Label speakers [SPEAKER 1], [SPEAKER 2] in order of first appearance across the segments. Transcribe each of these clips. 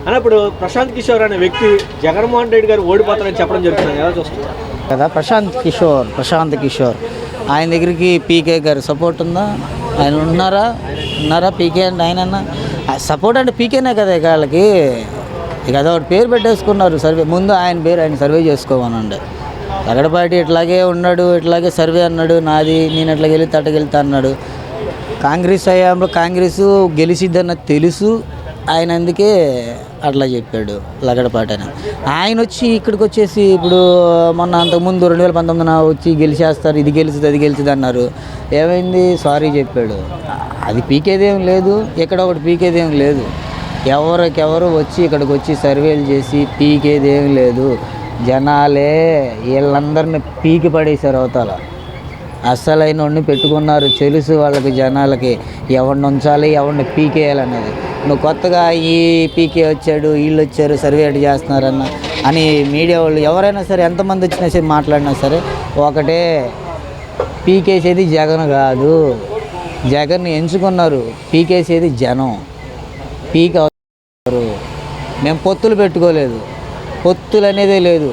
[SPEAKER 1] అని ఇప్పుడు ప్రశాంత్ కిషోర్ అనే వ్యక్తి జగన్మోహన్ రెడ్డి గారు ఓడిపోతారని చెప్పడం జరుగుతుంది, ఎలా చూస్తున్నారు
[SPEAKER 2] కదా? ప్రశాంత్ కిషోర్ ఆయన దగ్గరికి పీకే గారు సపోర్ట్ ఉందా? ఆయన ఉన్నారా పీకే అంటే ఆయన సపోర్ట్ అంటే పీకేనే కదా ఇక వాళ్ళకి. ఇక అదొకటి పేరు పెట్టేసుకున్నారు సర్వే. ముందు ఆయన పేరు ఆయన సర్వే చేసుకోమనండి. లగడపాటి ఇట్లాగే ఉన్నాడు, ఇట్లాగే సర్వే అన్నాడు, నేను ఎట్లా గెలితే అట్లా గెలుతా అన్నాడు. కాంగ్రెస్ హయాంలో కాంగ్రెస్ గెలిచిద్దన్న తెలుసు ఆయన, అందుకే అట్లా చెప్పాడు లగడపాటి అని. ఆయన వచ్చి ఇక్కడికి వచ్చేసి ఇప్పుడు మొన్న అంతకుముందు 2019 వచ్చి గెలిచేస్తారు, ఇది గెలుస్తుంది అది గెలుస్తుంది అన్నారు. ఏమైంది? సారీ చెప్పాడు. అది పీకేదేం లేదు, ఎక్కడ ఒకటి పీకేదేం లేదు. ఎవరికెవరు వచ్చి ఇక్కడికి వచ్చి సర్వేలు చేసి పీకేదేం లేదు. జనాలే వీళ్ళందరినీ పీకి పడేశారు అవతల. అస్సలైన వాడిని పెట్టుకున్నారు, తెలుసు వాళ్ళకి జనాలకి ఎవరిని ఉంచాలి ఎవరిని పీకేయాలనేది. నువ్వు కొత్తగా ఈ పీకే వచ్చాడు వీళ్ళు వచ్చారు సర్వే అటు చేస్తున్నారన్న అని మీడియా వాళ్ళు ఎవరైనా సరే ఎంతమంది వచ్చినా సరే మాట్లాడినా సరే ఒకటే, పీకేసేది జగన్ కాదు, జగన్ని ఎంచుకున్నారు, పీకేసేది జనం. పీక్ అవుతారు. మేము పొత్తులు పెట్టుకోలేదు, పొత్తులు అనేదే లేదు,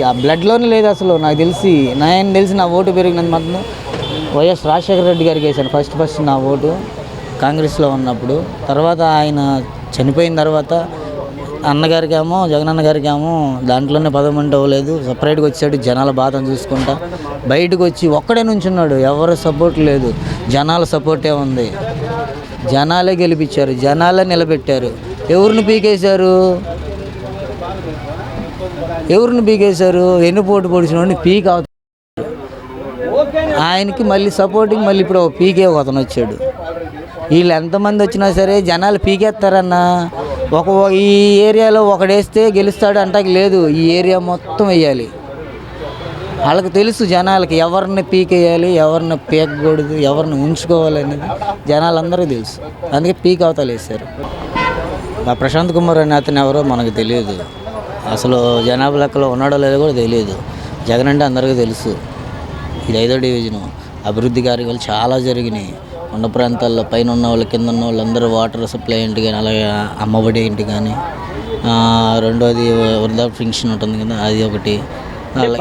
[SPEAKER 2] ఆ బ్లడ్లోనే లేదు అసలు. నాకు తెలిసి నా ఓటు పెరిగినంత మాత్రం వైఎస్ రాజశేఖర రెడ్డి గారికి వేసాను ఫస్ట్ నా ఓటు కాంగ్రెస్లో ఉన్నప్పుడు. తర్వాత ఆయన చనిపోయిన తర్వాత అన్నగారికేమో జగన్ అన్నగారికేమో దాంట్లోనే పదమంటే అవ్వలేదు, సపరేట్గా వచ్చాడు జనాల బాధను చూసుకుంటా. బయటకు వచ్చి ఒక్కడే నుంచున్నాడు, ఎవరు సపోర్ట్ లేదు, జనాల సపోర్టే ఉంది. జనాలే గెలిపించారు, జనాలే నిలబెట్టారు. ఎవరిని పీకేశారు? ఎన్నుపోటు పొడిచిన వాడిని పీక్ అవుతారు. ఆయనకి మళ్ళీ సపోర్టింగ్ మళ్ళీ ఇప్పుడు పీకే అతను వచ్చాడు. వీళ్ళు ఎంతమంది వచ్చినా సరే జనాలు పీకేస్తారన్న. ఈ ఏరియాలో ఒకడేస్తే గెలుస్తాడు అంటాకి లేదు, ఈ ఏరియా మొత్తం వేయాలి. వాళ్ళకి తెలుసు జనాలకి ఎవరిని పీకేయాలి, ఎవరిని పీకకూడదు, ఎవరిని ఉంచుకోవాలి అనేది జనాలందరికీ తెలుసు. అందుకే పీక్ అవతల వేశారు. ఆ ప్రశాంత్ కుమార్ అనే అతను ఎవరో మనకు తెలియదు, అసలు జనాభా లెక్కలో ఉన్నాడో లేదో కూడా తెలియదు. జగన్ అంటే అందరికీ తెలుసు. ఇది 5వ డివిజను. అభివృద్ధి కార్యక్రమాలు చాలా జరిగినాయి. ఉన్న ప్రాంతాల్లో పైన ఉన్న వాళ్ళు కింద ఉన్న వాళ్ళందరూ వాటర్ సప్లై ఇంటి కానీ, అలాగే అమ్మఒడి ఇంటి కానీ, రెండోది వృద్ధా పెన్షన్ ఉంటుంది కదా అది ఒకటి.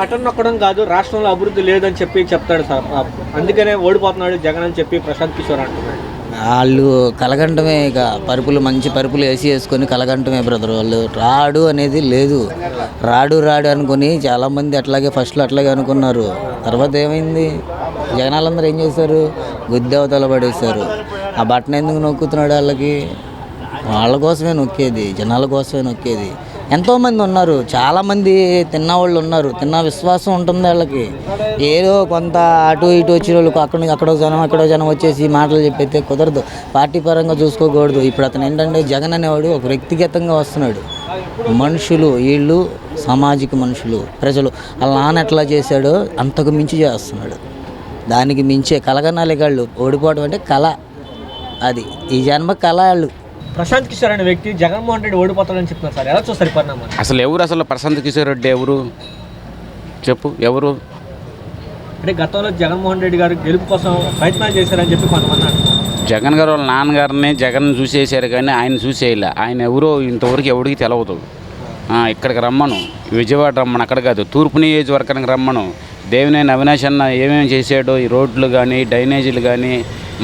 [SPEAKER 1] బటన్ నొక్కడం కాదు, రాష్ట్రంలో అభివృద్ధి లేదని చెప్తాడు సార్, అందుకనే ఓడిపోతున్నాడు జగన్ అని చెప్పి ప్రశాంత్ కిషోర్ అంటున్నాడు.
[SPEAKER 2] వాళ్ళు కలగంటమే, ఇక మంచి పరుపులు వేసుకొని కలగంటమే బ్రదర్. వాళ్ళు రాడు అనేది లేదు. రాడు అనుకుని చాలామంది ఫస్ట్లో అట్లాగే అనుకున్నారు. తర్వాత ఏమైంది? జనాలందరూ ఏం చేశారు? గుద్దవతల పడేశారు. ఆ బటన్ ఎందుకు నొక్కుతున్నాడు? వాళ్ళ కోసమే నొక్కేది, జనాల కోసమే నొక్కేది. ఎంతోమంది ఉన్నారు, చాలామంది తిన్నవాళ్ళు ఉన్నారు, తిన్న విశ్వాసం ఉంటుంది వాళ్ళకి. ఏదో కొంత అటు ఇటు వచ్చిన వాళ్ళకు అక్కడో జనం వచ్చేసి మాటలు చెప్పైతే కుదరదు. పార్టీ పరంగా చూసుకోకూడదు. ఇప్పుడు అతను ఏంటంటే జగన్ అనేవాడు ఒక వ్యక్తిగతంగా వస్తున్నాడు. మనుషులు వీళ్ళు సామాజిక మనుషులు, ప్రజలు. వాళ్ళ నాన్న ఎట్లా చేశాడో అంతకు మించి చేస్తున్నాడు. దానికి మించే కలగనాలిగాళ్ళు. ఓడిపోవడం అంటే కళ, అది ఈ జన్మ కళ. వాళ్ళు
[SPEAKER 1] ప్రశాంత్ కిషోర్ అనే వ్యక్తి జగన్మోహన్ రెడ్డి ఓడిపోతాడని చెప్తున్నారు సార్, ఎలా చూస్తారు పరిణామం?
[SPEAKER 3] అసలు ప్రశాంత్ కిషోర్ రెడ్డి ఎవరు చెప్పు? ఎవరు
[SPEAKER 1] అంటే గతంలో జగన్మోహన్ రెడ్డి గారు గెలుపు కోసం ప్రయత్నాలు చేశారని చెప్పి కొంతమంది అంటున్నారు.
[SPEAKER 3] జగన్ గారు వాళ్ళ నాన్నగారిని జగన్ చూసేసారు కానీ ఆయన చూసేయాల. ఆయన ఎవరో ఇంతవరకు ఎవరికి తెలవదు. ఇక్కడికి రమ్మను, విజయవాడ రమ్మను, అక్కడ కాదు తూర్పు నియోజకవర్గానికి రమ్మను. దేవినేని అవినాష్ అన్న ఏమేమి చేశాడో, ఈ రోడ్లు కానీ డ్రైనేజీలు కానీ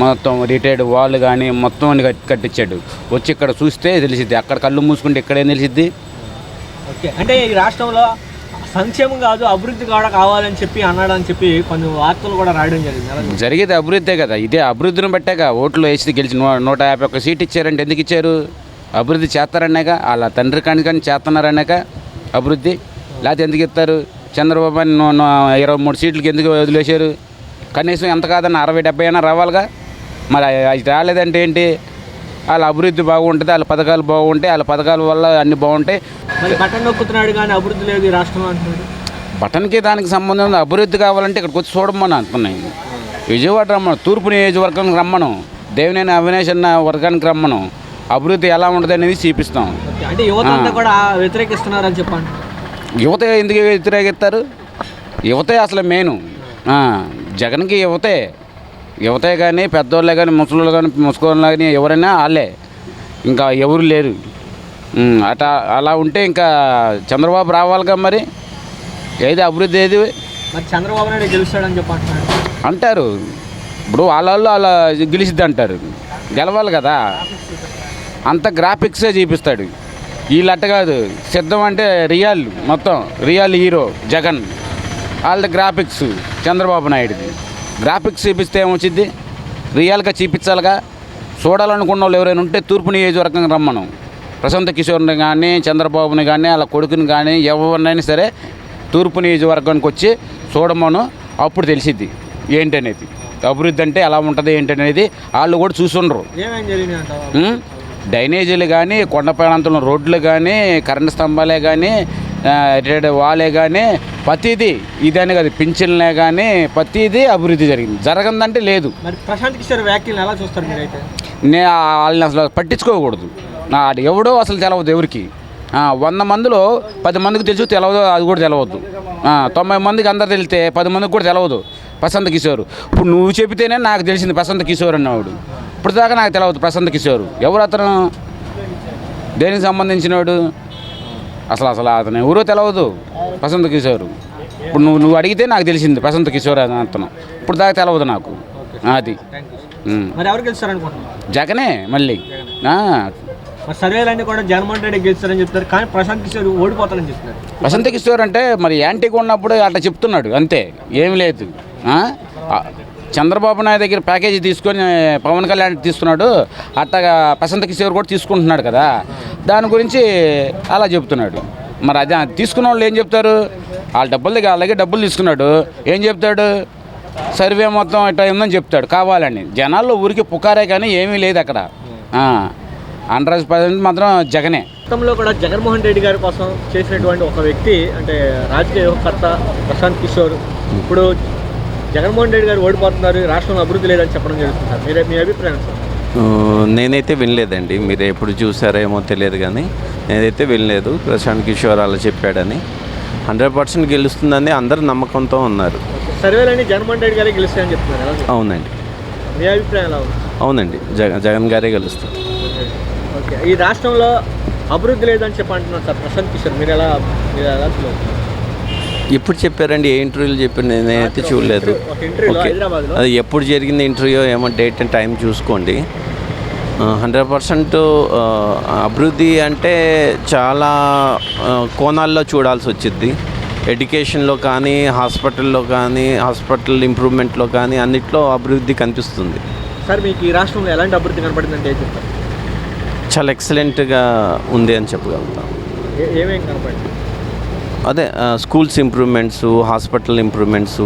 [SPEAKER 3] మొత్తం రిటైర్డ్ వాళ్ళు కానీ మొత్తం అన్ని కట్టించాడు. వచ్చి ఇక్కడ చూస్తే తెలిసిద్ది, అక్కడ కళ్ళు మూసుకుంటే ఇక్కడేం తెలిసిద్ది?
[SPEAKER 1] ఓకే, అంటే ఈ రాష్ట్రంలో సంక్షేమం కాదు అభివృద్ధి కూడా కావాలని చెప్పి అన్నాడని చెప్పి కొన్ని వార్తలు కూడా రాయడం జరిగేది.
[SPEAKER 3] అభివృద్ధే కదా, ఇదే అభివృద్ధిని బట్టాక ఓట్లు వేసి గెలిచి 151 సీట్ ఇచ్చారంటే ఎందుకు ఇచ్చారు? అభివృద్ధి చేస్తారన్నాక, వాళ్ళ తండ్రి కానీ చేస్తున్నారన్నాక అభివృద్ధి. లేకపోతే ఎందుకు ఇస్తారు? చంద్రబాబు అని 23 సీట్లకి ఎందుకు వదిలేశారు? కనీసం ఎంత కాదన్న 60-70 అయినా రావాలిగా. మరి అది రాలేదంటే ఏంటి? వాళ్ళ అభివృద్ధి బాగుంటుంది, వాళ్ళ పథకాలు బాగుంటాయి, వాళ్ళ పథకాల వల్ల అన్నీ బాగుంటాయి.
[SPEAKER 1] బటన్ నొక్కుతున్నాడు కానీ అభివృద్ధి లేదు ఈ రాష్ట్రంలో అంటున్నాడు.
[SPEAKER 3] బటన్కి దానికి సంబంధం ఉంది. అభివృద్ధి కావాలంటే ఇక్కడికి వచ్చి చూడమని అంటున్నాయి. విజయవాడ రమ్మను, తూర్పు నియోజకవర్గానికి రమ్మను, దేవినేని అవినాష్ అన్న వర్గానికి రమ్మను. అభివృద్ధి ఎలా ఉంటుంది అనేది చూపిస్తాం.
[SPEAKER 1] అంటే యువత అంతా కూడా వ్యతిరేకిస్తున్నారని చెప్పండి.
[SPEAKER 3] యువత ఎందుకు వ్యతిరేకిస్తారు? యువతే అసలు మెయిన్. జగన్కి యువతే కానీ పెద్దోళ్ళే కానీ ముసలోళ్ళు కానీ ముసుకోళ్ళు కానీ ఎవరైనా వాళ్ళే, ఇంకా ఎవరు లేరు. అలా ఉంటే ఇంకా చంద్రబాబు రావాలిగా మరి. ఏది అభివృద్ధి ఏది
[SPEAKER 1] మరి చంద్రబాబు నాయుడు గెలుస్తాడని చెప్పి
[SPEAKER 3] అంటారు. ఇప్పుడు వాళ్ళు అలా గెలిచిద్ది అంటారు, గెలవాలి కదా. అంత గ్రాఫిక్సే చూపిస్తాడు. వీళ్ళట్ట కాదు, సిద్ధం అంటే రియల్, మొత్తం రియల్ హీరో జగన్. వాళ్ళ గ్రాఫిక్స్ చంద్రబాబు నాయుడుది. గ్రాఫిక్స్ చూపిస్తే ఏమొచ్చింది, రియల్గా చూపించాలిగా. చూడాలనుకున్న వాళ్ళు ఎవరైనా ఉంటే తూర్పు నియోజకవర్గం రమ్మను. ప్రశాంత్ కిషోర్ని కానీ చంద్రబాబుని కానీ వాళ్ళ కొడుకుని కానీ ఎవరినైనా సరే తూర్పు నియోజకవర్గానికి వచ్చి చూడమను. అప్పుడు తెలిసిద్ది ఏంటనేది, అభివృద్ధి అంటే ఎలా ఉంటుంది ఏంటనేది. వాళ్ళు కూడా చూసుండ్రు. డ్రైనేజీలు కానీ, కొండ ప్రాంతంలో రోడ్లు కానీ, కరెంటు స్తంభాలే కానీ, వాలే కానీ, ప్రతిదీ ఇదని కదా, పింఛన్లే కానీ ప్రతిదీ అభివృద్ధి జరిగింది. జరగదంటే లేదు.
[SPEAKER 1] మరి ప్రశాంత్ కిషోర్ వ్యాఖ్యలను ఎలా చూస్తారు మీరైతే?
[SPEAKER 3] వాళ్ళని అసలు పట్టించుకోకూడదు. అది ఎవడో అసలు తెలవదు ఎవరికి. 100 మందిలో 10 మందికి తెలుసు, తెలవదు అది కూడా తెలవద్దు. 90 మందికి అందరు తెలితే 10 మందికి కూడా తెలవదు ప్రశాంత్ కిషోర్. ఇప్పుడు నువ్వు చెబితేనే నాకు తెలిసింది ప్రశాంత్ కిషోర్ అన్నవాడు. ఇప్పుడు దాకా నాకు తెలవదు ప్రశాంత్ కిషోర్ ఎవరు, అతను దేనికి సంబంధించినవాడు, అసలు అతను ఎవరో తెలవదు ప్రశాంత్ కిషోర్. ఇప్పుడు నువ్వు అడిగితే నాకు తెలిసింది ప్రశాంత్ కిషోర్ అని అతను. ఇప్పుడు దాకా తెలవదు నాకు. అది జగనే మళ్ళీ.
[SPEAKER 1] సర్వేలన్నీ కూడా జగన్మోహన్ రెడ్డి గెలుస్తారని చెప్తారు, కానీ ప్రశాంత్ కిషోర్ ఓడిపోతారని చెప్తున్నారు.
[SPEAKER 3] ప్రశాంత్ కిషోర్ అంటే మరి యాంటీగా ఉన్నప్పుడు అట్లా చెప్తున్నాడు అంతే, ఏమి లేదు. చంద్రబాబు నాయుడు దగ్గర ప్యాకేజీ తీసుకొని పవన్ కళ్యాణ్ తీసుకున్నాడు, అట్టగా ప్రశాంత్ కిషోర్ కూడా తీసుకుంటున్నాడు కదా, దాని గురించి అలా చెప్తున్నాడు. మరి అదే తీసుకున్న వాళ్ళు ఏం చెప్తారు, వాళ్ళ అలాగే డబ్బులు తీసుకున్నాడు, ఏం చెప్తాడు, సర్వే మొత్తం ఇట్లా ఉందని చెప్తాడు కావాలని. జనాల్లో ఊరికి పుకారే కానీ ఏమీ లేదు అక్కడ. 100% మాత్రం జగనే.
[SPEAKER 1] గతంలో కూడా జగన్మోహన్ రెడ్డి గారి కోసం చేసినటువంటి ఒక వ్యక్తి అంటే రాజకీయ యువకర్త ప్రశాంత్ కిషోర్ ఇప్పుడు జగన్మోహన్ రెడ్డి గారు ఓడిపోతున్నారు, రాష్ట్రంలో అభివృద్ధి లేదని చెప్పడం జరుగుతుంది. మీ అభిప్రాయం సార్?
[SPEAKER 4] నేనైతే వినలేదండి, మీరు ఎప్పుడు చూసారేమో తెలియదు కానీ నేనైతే వినలేదు ప్రశాంత్ కిషోర్ అలా చెప్పాడని. 100% గెలుస్తుందని అందరూ నమ్మకంతో ఉన్నారు.
[SPEAKER 1] సర్వేలని జగన్మోహన్ రెడ్డి గారే గెలుస్తాయని చెప్తున్నారు.
[SPEAKER 4] అవునండి.
[SPEAKER 1] మీ అభిప్రాయం ఎలా ఉంది?
[SPEAKER 4] అవునండి, జగన్ గారే గెలుస్తారు.
[SPEAKER 1] ఓకే, ఈ రాష్ట్రంలో అభివృద్ధి లేదని చెప్పి అంటున్నారు సార్ ప్రశాంత్ కిషోర్, మీరు ఎలా
[SPEAKER 4] ఎప్పుడు చెప్పారండి, ఏ ఇంటర్వ్యూలు చెప్పారు? నేనైతే చూడలేదు. ఓకే, అది ఎప్పుడు జరిగింది ఇంటర్వ్యూ ఏమో డేట్ అండ్ టైం చూసుకోండి. 100% అభివృద్ధి అంటే చాలా కోణాల్లో చూడాల్సి వచ్చింది. ఎడ్యుకేషన్లో కానీ, హాస్పిటల్లో కానీ, హాస్పిటల్ ఇంప్రూవ్మెంట్లో కానీ అన్నిట్లో అభివృద్ధి కనిపిస్తుంది.
[SPEAKER 1] సార్ మీకు ఈ రాష్ట్రంలో ఎలాంటి అభివృద్ధి కనపడిందంటే ఏం చెప్తారు?
[SPEAKER 4] చాలా ఎక్సలెంట్గా ఉంది అని చెప్పగలుగుతాం.
[SPEAKER 1] ఏమేమి కనపడింది?
[SPEAKER 4] అదే స్కూల్స్ ఇంప్రూవ్మెంట్స్, హాస్పిటల్ ఇంప్రూవ్మెంట్స్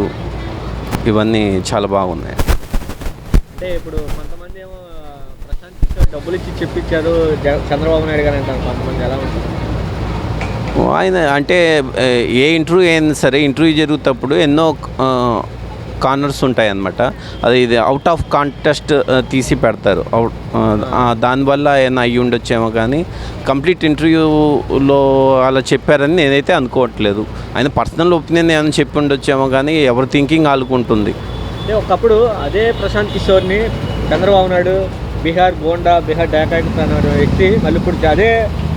[SPEAKER 4] ఇవన్నీ చాలా బాగున్నాయి.
[SPEAKER 1] అంటే ఇప్పుడు కొంతమంది ఏమో ప్రశాంత్ కిషోర్ డబ్బులు ఇచ్చి చెప్పించారు చంద్రబాబు నాయుడు గారు అంటారు, కొంతమంది ఎలా ఉంటుంది?
[SPEAKER 4] ఆయన అంటే ఏ ఇంటర్వ్యూ అయినా సరే, ఇంటర్వ్యూ జరుగుతప్పుడు ఎన్నో కార్నర్స్ ఉంటాయన్నమాట. అది ఇది అవుట్ ఆఫ్ కాంటెస్ట్ తీసి పెడతారు. దానివల్ల ఏమైనా అయ్యి ఉండొచ్చేమో కానీ కంప్లీట్ ఇంటర్వ్యూలో అలా చెప్పారని నేనైతే అనుకోవట్లేదు. ఆయన పర్సనల్ ఒపీనియన్ ఏమైనా చెప్పి ఉండొచ్చేమో కానీ ఎవరి థింకింగ్ ఆలుకుంటుంది.
[SPEAKER 1] అంటే ఒకప్పుడు అదే ప్రశాంత్ కిషోర్ని చంద్రబాబు నాయుడు బీహార్ గోండా, బీహార్ డకాయిట్ అనే వ్యక్తి మళ్ళీ ఇప్పుడు అదే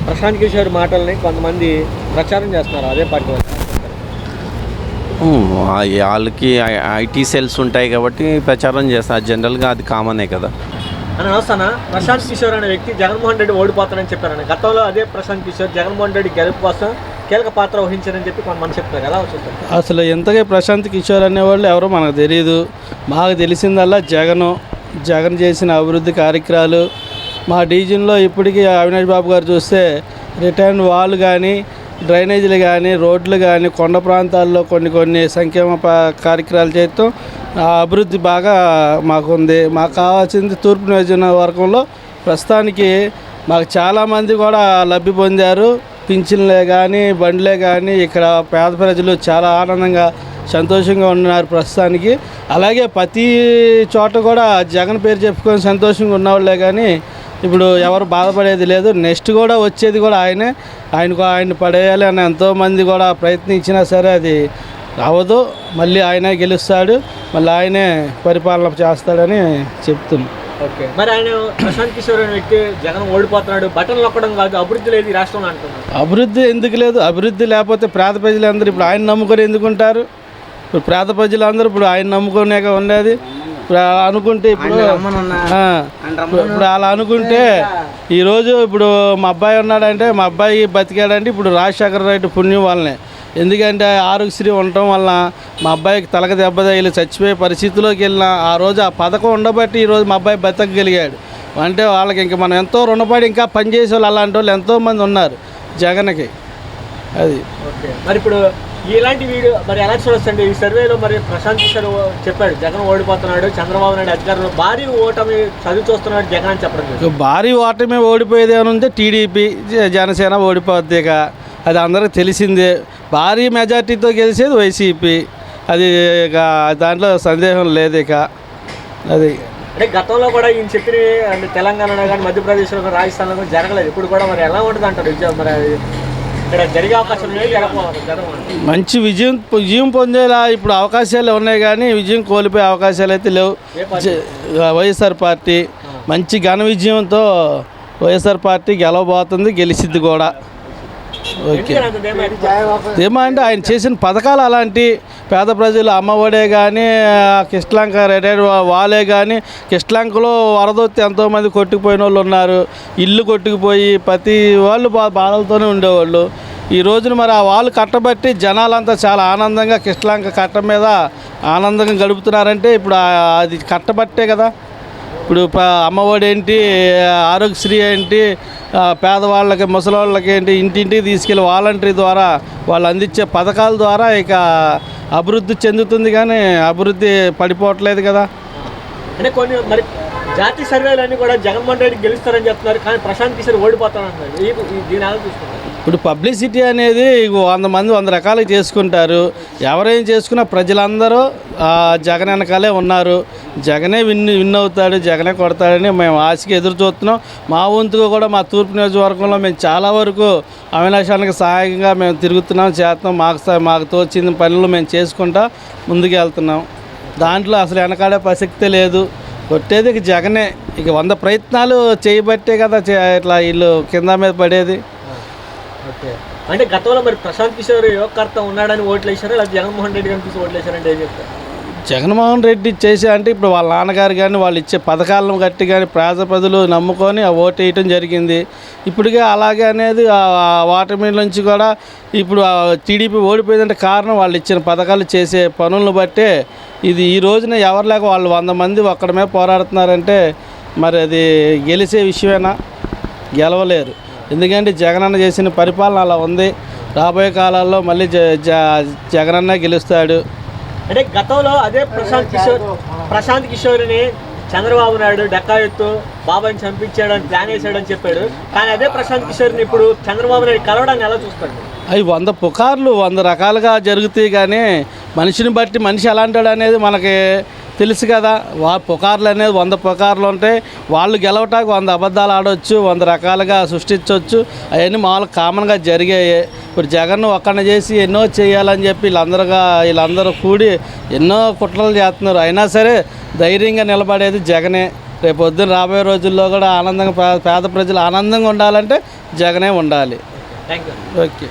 [SPEAKER 1] ప్రశాంత్ కిషోర్ మాటల్ని కొంతమంది ప్రచారం చేస్తున్నారు అదే పార్టీ వాళ్ళు.
[SPEAKER 4] వాళ్ళకి ఐటీ సెల్స్ ఉంటాయి కాబట్టి ప్రచారం చేస్తారు, జనరల్గా అది కామనే కదా.
[SPEAKER 1] అని వస్తానా ప్రశాంత్ కిషోర్ అనే వ్యక్తి జగన్మోహన్ రెడ్డి ఓడిపోతానని చెప్పారని, గతంలో అదే ప్రశాంత్ కిషోర్ జగన్మోహన్ రెడ్డి గెలుపు కోసం కీలక పాత్ర వహించారని చెప్పి కొంతమంది చెప్తారు కదా.
[SPEAKER 5] అసలు ఎంతగా ప్రశాంత్ కిషోర్ అనేవాళ్ళు ఎవరో మనకు తెలియదు. మాకు తెలిసిందల్లా జగన్ చేసిన అభివృద్ధి కార్యక్రమాలు. మా డివిజన్లో ఇప్పటికీ అవినాష్ బాబు గారు చూస్తే రిటర్న్ వాల్ కానీ, డ్రైనేజీలు కానీ, రోడ్లు కానీ, కొండ ప్రాంతాల్లో కొన్ని సంక్షేమ కార్యక్రమాలు చేయటం అభివృద్ధి బాగా మాకుంది. మాకు కావాల్సింది తూర్పు నియోజకవర్గంలో ప్రస్తుతానికి మాకు చాలామంది కూడా లబ్ధి పొందారు. పింఛన్లే కానీ, బండ్లే కానీ ఇక్కడ పేద ప్రజలు చాలా ఆనందంగా సంతోషంగా ఉన్నారు ప్రస్తుతానికి. అలాగే ప్రతి చోట కూడా జగన్ పేరు చెప్పుకొని సంతోషంగా ఉన్నవాళ్ళే కానీ ఇప్పుడు ఎవరు బాధపడేది లేదు. నెక్స్ట్ కూడా వచ్చేది కూడా ఆయన పడేయాలి అని ఎంతోమంది కూడా ప్రయత్నించినా సరే అది అవ్వదు. మళ్ళీ ఆయనే గెలుస్తాడు, మళ్ళీ ఆయనే పరిపాలన చేస్తాడని చెప్తున్నాం.
[SPEAKER 1] ఓకే, మరి ఆయన ప్రశాంత్ కిషోర్ అనే వ్యక్తి జగన్ ఓడిపోతున్నాడు, బటన్ నొక్కడం కాదు, అభివృద్ధి లేదు ఈ రాష్ట్రంలో అంటున్నారు.
[SPEAKER 5] అభివృద్ధి ఎందుకు లేదు? అభివృద్ధి లేకపోతే పేద ప్రజలందరూ ఇప్పుడు ఆయన నమ్ముకొని ఎందుకుంటారు? ఇప్పుడు పేద ప్రజలందరూ ఇప్పుడు ఆయన నమ్ముకునేగా ఉండేది. ఇప్పుడు అలా అనుకుంటే ఇప్పుడు అలా అనుకుంటే ఈరోజు ఇప్పుడు మా అబ్బాయి ఉన్నాడంటే, మా అబ్బాయి బతికాడంటే ఇప్పుడు రాజశేఖర రెడ్డి పుణ్యం వల్లనే. ఎందుకంటే ఆరోగ్యశ్రీ ఉండటం వలన మా అబ్బాయికి తలక దెబ్బ తగిలి చచ్చిపోయే పరిస్థితిలోకి వెళ్ళిన ఆ రోజు ఆ పథకం ఉండబట్టి ఈరోజు మా అబ్బాయి బతకగలిగాడు. అంటే వాళ్ళకి ఇంకా మనం ఎంతో రుణపడి ఇంకా పనిచేసే వాళ్ళు అలాంటి వాళ్ళు ఎంతోమంది ఉన్నారు జగన్కి. అది
[SPEAKER 1] ఓకే, మరి ఇప్పుడు ఇలాంటి వీడియో మరి ఎలక్షన్ వస్తుంది, ఈ సర్వేలో మరి ప్రశాంత్ కిషోర్ చెప్పాడు జగన్ ఓడిపోతున్నాడు, చంద్రబాబు నాయుడు అధికారంలో భారీ ఓటమి చదువు చూస్తున్నాడు జగన్ అని చెప్పడం లేదు.
[SPEAKER 5] భారీ ఓటమి ఓడిపోయేది ఏమైనా ఉంటే టీడీపీ జనసేన ఓడిపోద్ది. ఇక అది అందరికీ తెలిసిందే. భారీ మెజార్టీతో గెలిచేది వైసీపీ, అది ఇక దాంట్లో సందేహం లేదు. ఇక అది
[SPEAKER 1] అంటే గతంలో కూడా ఈయన చెప్పిన అంటే తెలంగాణలో కానీ మధ్యప్రదేశ్లో కానీ రాజస్థాన్లో కానీ జరగలేదు. ఇప్పుడు కూడా మరి ఎలా ఉంటుంది అంటారు విజయం? మరి ఇక్కడ జరిగే అవకాశం లేదు,
[SPEAKER 5] మంచి విజయం పొందేలా ఇప్పుడు అవకాశాలు ఉన్నాయి, కానీ విజయం కోల్పోయే అవకాశాలు అయితే లేవు. వైఎస్ఆర్ పార్టీ మంచి ఘన విజయంతో వైఎస్ఆర్ పార్టీ గెలవబోతుంది, గెలిచిద్ది కూడా. ఓకే, ఏమంటే ఆయన చేసిన పథకాలు అలాంటి పేద ప్రజలు అమ్మఒడే కానీ కిష్లంక రిటైర్డ్ వాళ్ళే కానీ కిష్లంకలో వరదొత్తి ఎంతోమంది కొట్టుకుపోయిన వాళ్ళు ఉన్నారు. ఇల్లు కొట్టుకుపోయి ప్రతి వాళ్ళు బాధలతోనే ఉండేవాళ్ళు. ఈ రోజున మరి ఆ వాళ్ళు కట్టబట్టి జనాలంతా చాలా ఆనందంగా కిష్లంక కట్ట మీద ఆనందంగా గడుపుతున్నారంటే ఇప్పుడు అది కట్టబట్టే కదా. ఇప్పుడు అమ్మఒడి ఏంటి, ఆరోగ్యశ్రీ ఏంటి, పేదవాళ్ళకి ముసలివాళ్ళకి ఏంటి, ఇంటింటికి తీసుకెళ్ళి వాలంటరీ ద్వారా వాళ్ళు అందించే పథకాల ద్వారా ఇక అభివృద్ధి చెందుతుంది, కానీ అభివృద్ధి పడిపోవట్లేదు కదా.
[SPEAKER 1] అంటే కొన్ని మరి జాతీయ సర్వేలన్నీ కూడా జగన్మోహన్ రెడ్డి గెలుస్తారని చెప్తున్నారు, కానీ ప్రశాంత్ కిషోర్ ఓడిపోతారన్నారు. దీని ఆలోచిస్తున్నారు.
[SPEAKER 5] ఇప్పుడు పబ్లిసిటీ అనేది 100 మంది 100 రకాలుగా చేసుకుంటారు. ఎవరేం చేసుకున్నా ప్రజలందరూ జగన్ వెనకాలే ఉన్నారు. జగనే విన్ అవుతాడు, జగనే కొడతాడని మేము ఆశకి ఎదురు చూస్తున్నాం. మా వంతుగా కూడా మా తూర్పు నియోజకవర్గంలో మేము చాలా వరకు అవినాశానికి సహాయంగా మేము తిరుగుతున్నాం, చేస్తాం. మాకు తోచిన పనులు మేము చేసుకుంటా ముందుకు వెళ్తున్నాం. దాంట్లో అసలు వెనకాడే ప్రసక్తే లేదు. కొట్టేది ఇక జగనే. ఇక 100 ప్రయత్నాలు చేయబట్టే కదా ఇట్లా వీళ్ళు కింద మీద పడేది.
[SPEAKER 1] ఓకే, అంటే గతంలో మరి ప్రశాంత్ కిషోర్ యువకర్త ఉన్నాడని ఓట్లు వేసారా, లేదా జగన్మోహన్ రెడ్డి గారిని చూసి ఓట్లు వేసారంటే ఏం చెప్తారు?
[SPEAKER 5] జగన్మోహన్ రెడ్డి చేసే అంటే ఇప్పుడు వాళ్ళ నాన్నగారు కానీ వాళ్ళు ఇచ్చే పథకాలను గట్టి కానీ పేద ప్రజలు నమ్ముకొని ఆ ఓటు వేయటం జరిగింది. ఇప్పటికే అలాగే అనేది ఓటమి నుంచి కూడా ఇప్పుడు టీడీపీ ఓడిపోయిందంటే కారణం వాళ్ళు ఇచ్చిన పథకాలు చేసే పనులను బట్టే. ఇది ఈ రోజున ఎవరు లేక వాళ్ళు 100 మంది ఒక్కడమే పోరాడుతున్నారంటే మరి అది గెలిచే విషయమేనా? గెలవలేరు. ఎందుకంటే జగనన్న చేసిన పరిపాలన అలా ఉంది. రాబోయే కాలాల్లో మళ్ళీ జగనన్న గెలుస్తాడు.
[SPEAKER 1] అంటే గతంలో అదే ప్రశాంత్ కిషోర్ని చంద్రబాబు నాయుడు డెక్కాయెత్తు బాబాయిని చంపించాడని ప్లాన్ వేసాడని చెప్పాడు, కానీ అదే ప్రశాంత్ కిషోర్ని ఇప్పుడు చంద్రబాబు నాయుడు కలవడాన్ని ఎలా చూస్తాడు?
[SPEAKER 5] అవి 100 పుకార్లు 100 రకాలుగా జరుగుతాయి, కానీ మనిషిని బట్టి మనిషి ఎలాంటాడు అనేది మనకి తెలుసు కదా. పుకార్లు అనేది 100 పుకార్లు ఉంటాయి. వాళ్ళు గెలవటానికి 100 అబద్ధాలు ఆడవచ్చు, 100 రకాలుగా సృష్టించవచ్చు. అవన్నీ మామూలు కామన్గా జరిగాయి. ఇప్పుడు జగన్ ఒక్కడిని చేసి ఎన్నో చేయాలని చెప్పి వీళ్ళందరూ కూడి ఎన్నో కుట్రలు చేస్తున్నారు. అయినా సరే ధైర్యంగా నిలబడేది జగనే. రేపు పొద్దున్న రాబోయే రోజుల్లో కూడా ఆనందంగా పేద ప్రజలు ఆనందంగా ఉండాలంటే జగనే ఉండాలి.
[SPEAKER 1] Thank you.
[SPEAKER 5] ఓకే.